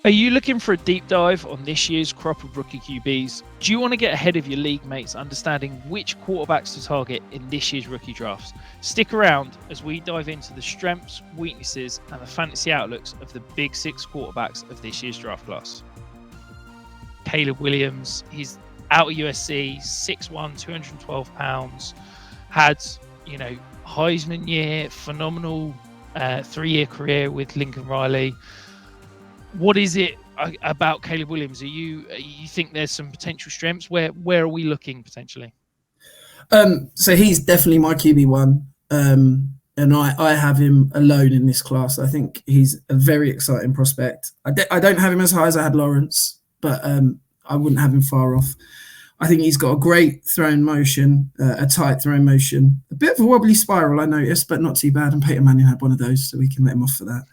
Are you looking for a deep dive on this year's crop of rookie QBs? Do you want to get ahead of your league mates understanding which quarterbacks to target in this year's rookie drafts? Stick around as we dive into the strengths, weaknesses, and the fantasy outlooks of the big six quarterbacks of this year's draft class. Caleb Williams, he's out of USC, 6'1", 212 pounds, had, Heisman year, phenomenal 3-year career with Lincoln Riley. What is it about Caleb Williams? You think there's some potential strengths? Where are we looking potentially? So he's definitely my QB1, and I have him alone in this class. I think he's a very exciting prospect. I don't have him as high as I had Lawrence, but I wouldn't have him far off. I think he's got a great throwing motion, a tight throwing motion, a bit of a wobbly spiral, I noticed, but not too bad. And Peyton Manning had one of those, so we can let him off for that.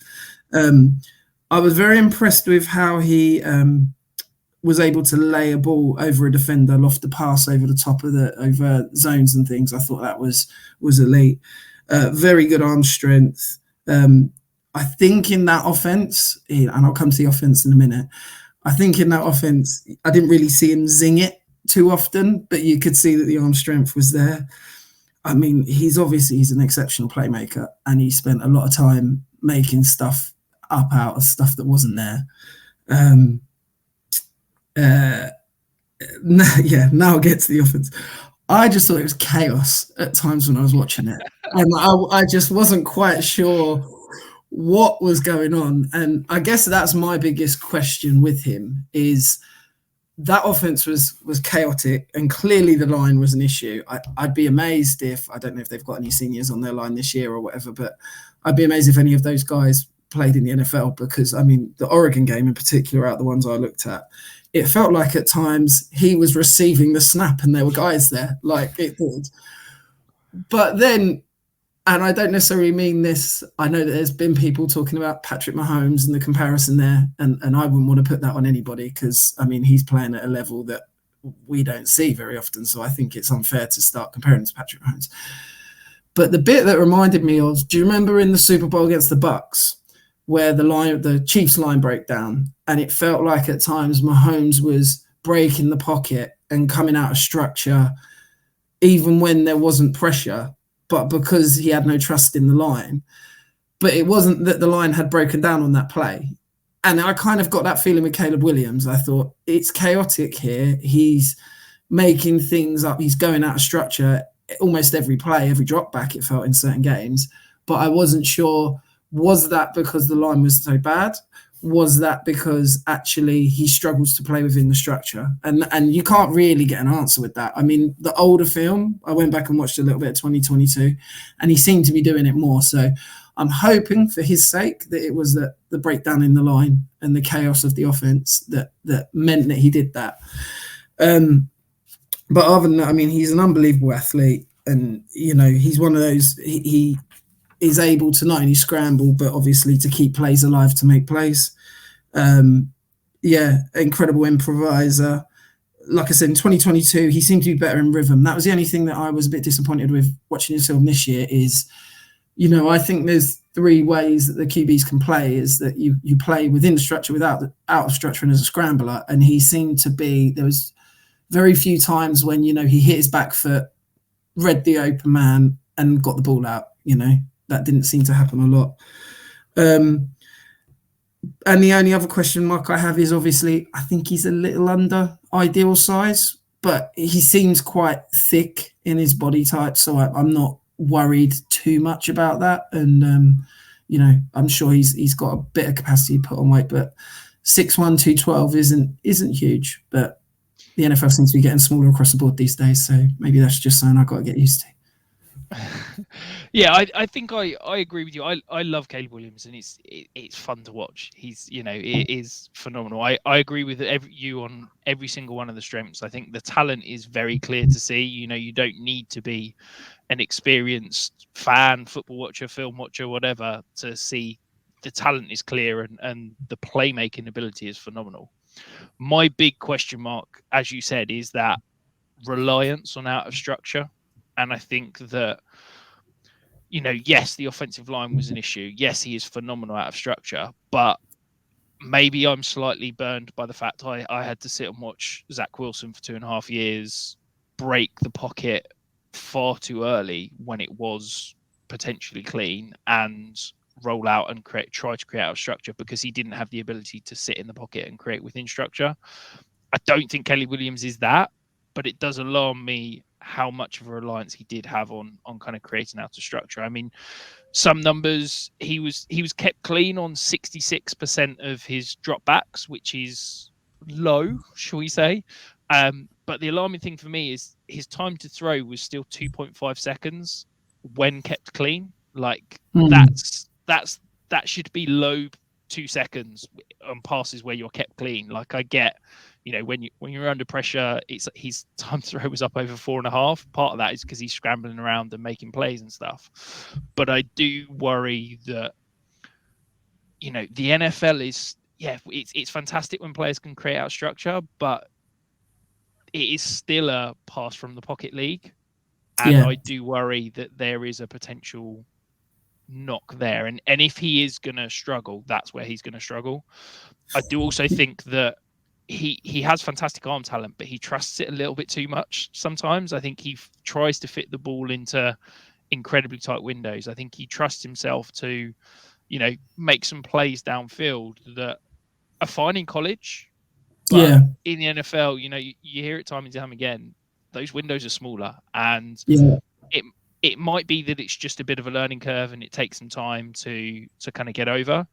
I was very impressed with how he was able to lay a ball over a defender, loft the pass over the top of over zones and things. I thought that was elite. Very good arm strength. I think in that offense, and I'll come to the offense in a minute. I think in that offense, I didn't really see him zing it too often, but you could see that the arm strength was there. I mean, he's an exceptional playmaker, and he spent a lot of time making stuff up out of stuff that wasn't there. Now I'll get to the offense. I just thought it was chaos at times when I was watching it. And I just wasn't quite sure what was going on. And I guess that's my biggest question with him is that offense was chaotic, and clearly the line was an issue. I'd be amazed if, I don't know if they've got any seniors on their line this year or whatever, but I'd be amazed if any of those guys played in the NFL, because I mean the Oregon game in particular, out the ones I looked at, it felt like at times he was receiving the snap and there were guys there, like it did. But then, and I don't necessarily mean this, I know that there's been people talking about Patrick Mahomes and the comparison there, and I wouldn't want to put that on anybody, because I mean he's playing at a level that we don't see very often, so I think it's unfair to start comparing to Patrick Mahomes. But the bit that reminded me of, do you remember in the Super Bowl against the Bucks, where the Chiefs line broke down, and it felt like at times Mahomes was breaking the pocket and coming out of structure even when there wasn't pressure, but because he had no trust in the line. But it wasn't that the line had broken down on that play. And I kind of got that feeling with Caleb Williams. I thought, it's chaotic here. He's making things up. He's going out of structure almost every play, every drop back, it felt, in certain games. But I wasn't sure, was that because the line was so bad? Was that because actually he struggles to play within the structure? And you can't really get an answer with that. I mean, the older film, I went back and watched a little bit of 2022, and he seemed to be doing it more. So I'm hoping for his sake that it was the breakdown in the line and the chaos of the offense that meant that he did that. But other than that, I mean, he's an unbelievable athlete, and he's one of those, he is able to not only scramble, but obviously to keep plays alive, to make plays. Incredible improviser. Like I said, in 2022, he seemed to be better in rhythm. That was the only thing that I was a bit disappointed with watching his film this year is, I think there's 3 ways that the QBs can play, is that you play within the structure, out of structure, and as a scrambler. And he seemed to be, there was very few times when, he hit his back foot, read the open man, and got the ball out, That didn't seem to happen a lot. And the only other question mark I have is, obviously, I think he's a little under ideal size, but he seems quite thick in his body type, so I'm not worried too much about that. And, I'm sure he's got a bit of capacity to put on weight, but 6'1", 212 isn't huge, but the NFL seems to be getting smaller across the board these days, so maybe that's just something I've got to get used to. Yeah, I think I agree with you. I love Caleb Williams, and it's fun to watch. He's it is phenomenal. I agree with you on every single one of the strengths. I think the talent is very clear to see. You don't need to be an experienced fan, football watcher, film watcher, whatever, to see the talent is clear, and the playmaking ability is phenomenal. My big question mark, as you said, is that reliance on out of structure. And I think that, yes, the offensive line was an issue. Yes, he is phenomenal out of structure, but maybe I'm slightly burned by the fact I had to sit and watch Zach Wilson for 2.5 years break the pocket far too early when it was potentially clean and roll out and try to create out of structure because he didn't have the ability to sit in the pocket and create within structure. I don't think Kelly Williams is that, but it does alarm me how much of a reliance he did have on kind of creating out of structure. I mean, some numbers, he was kept clean on 66% of his dropbacks, which is low, shall we say. But the alarming thing for me is his time to throw was still 2.5 seconds when kept clean. Like that should be low 2 seconds on passes where you're kept clean. Like I get, when you're under pressure, it's his time to throw was up over 4.5. Part of that is because he's scrambling around and making plays and stuff. But I do worry that, the NFL is, it's fantastic when players can create out structure, but it is still a pass from the pocket league. And I do worry that there is a potential knock there. And if he is going to struggle, that's where he's going to struggle. I do also think that he has fantastic arm talent, but he trusts it a little bit too much sometimes. I think he tries to fit the ball into incredibly tight windows. I think he trusts himself to, make some plays downfield that are fine in college. But in the NFL, you hear it time and time again, those windows are smaller. And it might be that it's just a bit of a learning curve and it takes some time to kind of get over.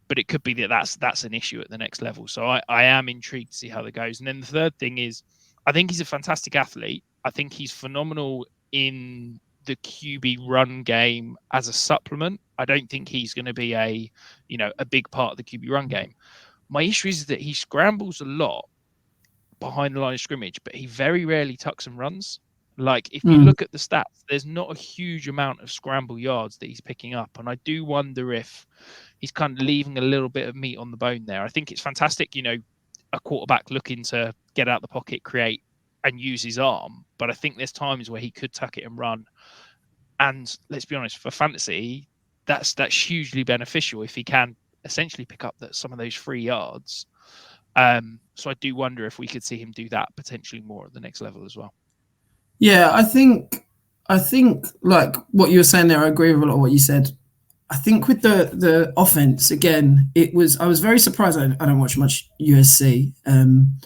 But it could be that's an issue at the next level. So I am intrigued to see how that goes. And then the third thing is, I think he's a fantastic athlete. I think he's phenomenal in the QB run game as a supplement. I don't think he's going to be a big part of the QB run game. My issue is that he scrambles a lot behind the line of scrimmage, but he very rarely tucks and runs. Like if you look at the stats, there's not a huge amount of scramble yards that he's picking up. And I do wonder if he's kind of leaving a little bit of meat on the bone there. I think it's fantastic, a quarterback looking to get out the pocket, create and use his arm. But I think there's times where he could tuck it and run. And let's be honest, for fantasy, that's hugely beneficial if he can essentially pick up some of those free yards. So I do wonder if we could see him do that potentially more at the next level as well. Yeah, I think like what you were saying there, I agree with a lot of what you said. I think with the offense, again, I was very surprised. I don't watch much USC. I don't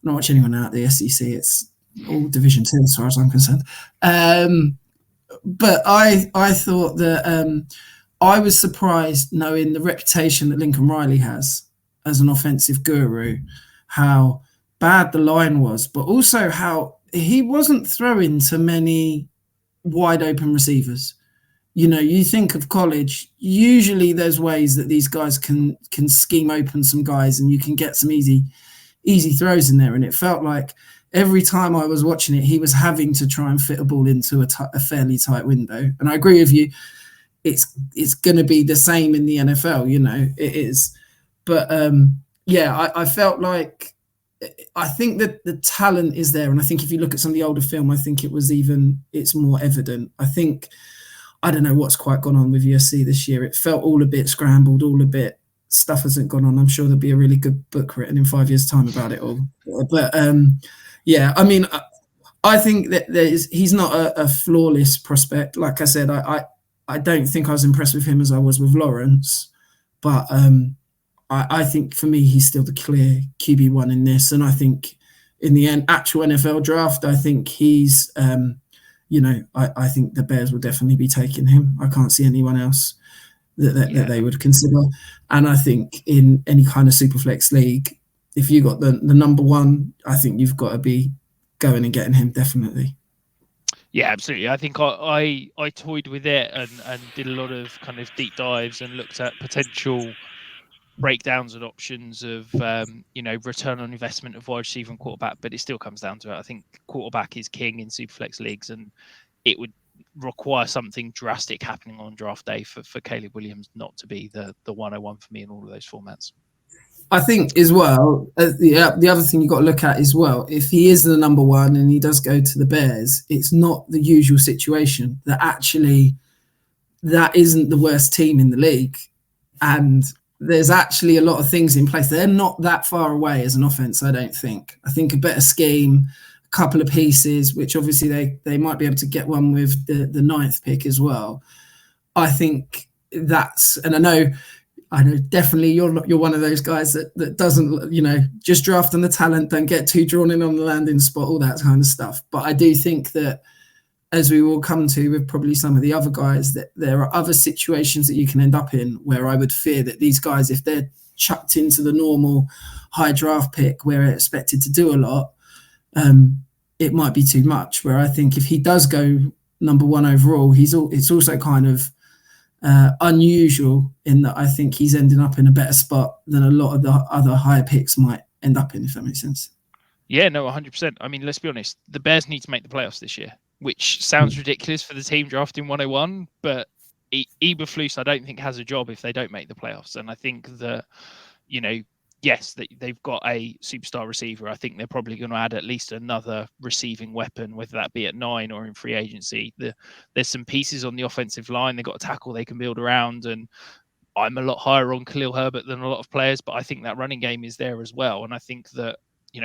watch anyone out the SEC. It's all Division 2 as far as I'm concerned. But I thought that I was surprised knowing the reputation that Lincoln Riley has as an offensive guru, how bad the line was, but also how he wasn't throwing to many wide open receivers. You think of college, usually there's ways that these guys can scheme open some guys and you can get some easy throws in there. And it felt like every time I was watching it, he was having to try and fit a ball into a fairly tight window. And I agree with you. It's going to be the same in the NFL, it is. But I felt like, I think that the talent is there. And I think if you look at some of the older film, I think it's more evident. I don't know what's quite gone on with USC this year. It felt all a bit scrambled, stuff hasn't gone on. I'm sure there'll be a really good book written in 5 years' time about it all. But I mean, I think that he's not a flawless prospect. Like I said, I don't think I was impressed with him as I was with Lawrence, but I think for me, he's still the clear QB1 in this. And I think in the end, actual NFL draft, I think he's, I think the Bears will definitely be taking him. I can't see anyone else that they would consider. And I think in any kind of Superflex league, if you got the number one, I think you've got to be going and getting him, definitely. Yeah, absolutely. I think I toyed with it and did a lot of kind of deep dives and looked at potential breakdowns and options of return on investment of wide receiver and quarterback, but it still comes down to it. I think quarterback is king in Superflex leagues, and it would require something drastic happening on draft day for Caleb Williams not to be the 101 for me in all of those formats. I think as well, the other thing you've got to look at as well, if he is the number one and he does go to the Bears, it's not the usual situation that actually that isn't the worst team in the league. And there's actually a lot of things in place. They're not that far away as an offense, I don't think. I think a better scheme, a couple of pieces, which obviously they might be able to get one with the ninth pick as well. I think that's, and I know definitely you're one of those guys that doesn't, just draft on the talent, don't get too drawn in on the landing spot, all that kind of stuff. But I do think that, as we will come to with probably some of the other guys, that there are other situations that you can end up in where I would fear that these guys, if they're chucked into the normal high draft pick where they're expected to do a lot, it might be too much. Where I think if he does go number one overall, it's also kind of unusual in that I think he's ending up in a better spot than a lot of the other higher picks might end up in, if that makes sense. Yeah, no, 100%. I mean, let's be honest. The Bears need to make the playoffs this year, which sounds ridiculous for the team drafting 101, but Eberflus, I don't think, has a job if they don't make the playoffs. And I think that, yes, they've got a superstar receiver. I think they're probably going to add at least another receiving weapon, whether that be at 9 or in free agency. There's some pieces on the offensive line. They've got a tackle they can build around. And I'm a lot higher on Khalil Herbert than a lot of players, but I think that running game is there as well. And I think that,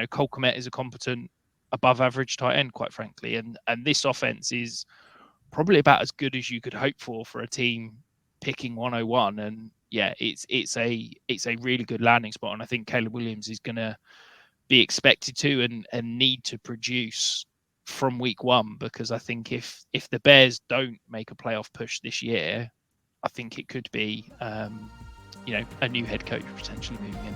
Cole Kmet is a competent, above average tight end, quite frankly. And this offense is probably about as good as you could hope for a team picking 101. And yeah, it's a really good landing spot. And I think Caleb Williams is going to be expected to and need to produce from week one, because I think if the Bears don't make a playoff push this year, I think it could be, a new head coach potentially moving in.